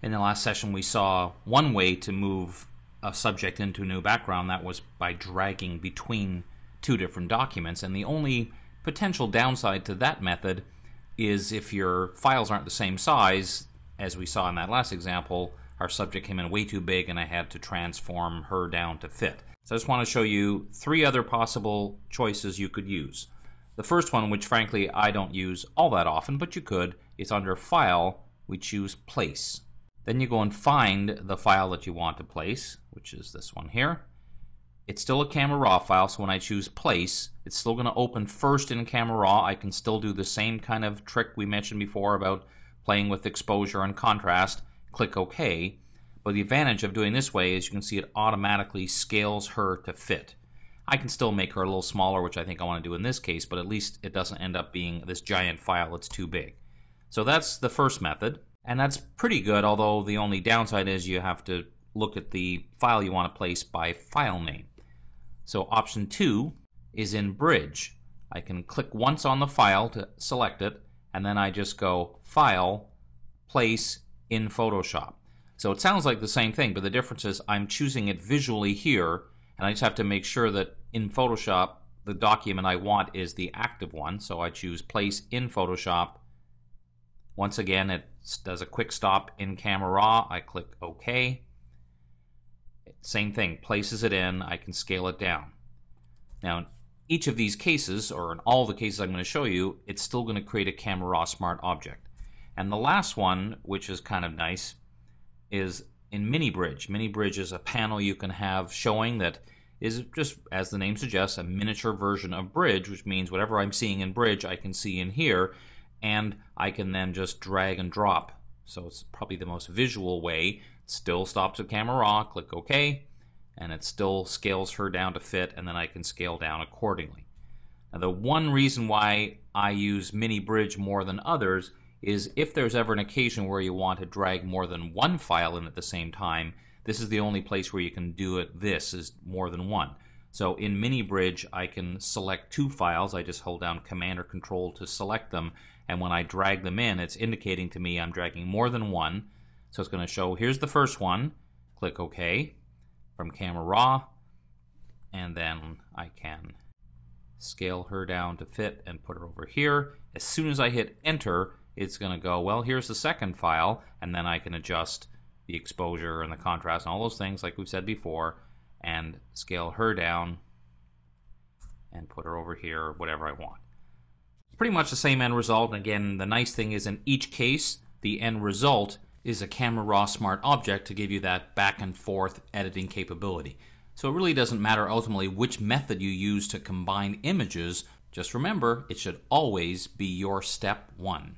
In the last session, we saw one way to move a subject into a new background. That was by dragging between two different documents. And the only potential downside to that method is if your files aren't the same size. As we saw in that last example, our subject came in way too big and I had to transform her down to fit. So I just want to show you three other possible choices you could use. The first one, which frankly I don't use all that often, but you could, is under File, we choose Place. Then you go and find the file that you want to place, which is this one here. It's still a Camera Raw file, so when I choose Place, it's still going to open first in Camera Raw. I can still do the same kind of trick we mentioned before about playing with exposure and contrast. Click OK. But the advantage of doing this way is you can see it automatically scales her to fit. I can still make her a little smaller, which I think I want to do in this case, but at least it doesn't end up being this giant file that's too big. So that's the first method. And that's pretty good, although the only downside is you have to look at the file you want to place by file name. So option 2 is in Bridge. I can click once on the file to select it, and then I just go File, Place in Photoshop. So it sounds like the same thing, but the difference is I'm choosing it visually here, and I just have to make sure that in Photoshop the document I want is the active one. So I choose Place in Photoshop. Once again, it does a quick stop in Camera Raw. I click OK. Same thing, places it in. I can scale it down. Now, in each of these cases, or in all the cases I'm going to show you, it's still going to create a Camera Raw Smart Object. And the last one, which is kind of nice, is in Mini Bridge. Mini Bridge is a panel you can have showing that is just, as the name suggests, a miniature version of Bridge, which means whatever I'm seeing in Bridge I can see in here, and I can then just drag and drop. So it's probably the most visual way. Still stops at Camera Raw, click OK, and it still scales her down to fit, and then I can scale down accordingly. Now, the one reason why I use Mini Bridge more than others is if there's ever an occasion where you want to drag more than one file in at the same time, this is the only place where you can do it. This is more than one. So in Mini Bridge, I can select two files. I just hold down Command or Control to select them, and when I drag them in, it's indicating to me I'm dragging more than one. So it's going to show, here's the first one, click OK from Camera Raw, and then I can scale her down to fit and put her over here. As soon as I hit Enter, it's going to go, well, here's the second file, and then I can adjust the exposure and the contrast and all those things like we've said before, and scale her down and put her over here, whatever I want. Pretty much the same end result. And again, the nice thing is in each case, the end result is a Camera Raw Smart Object to give you that back and forth editing capability. So it really doesn't matter ultimately which method you use to combine images. Just remember, it should always be your step one.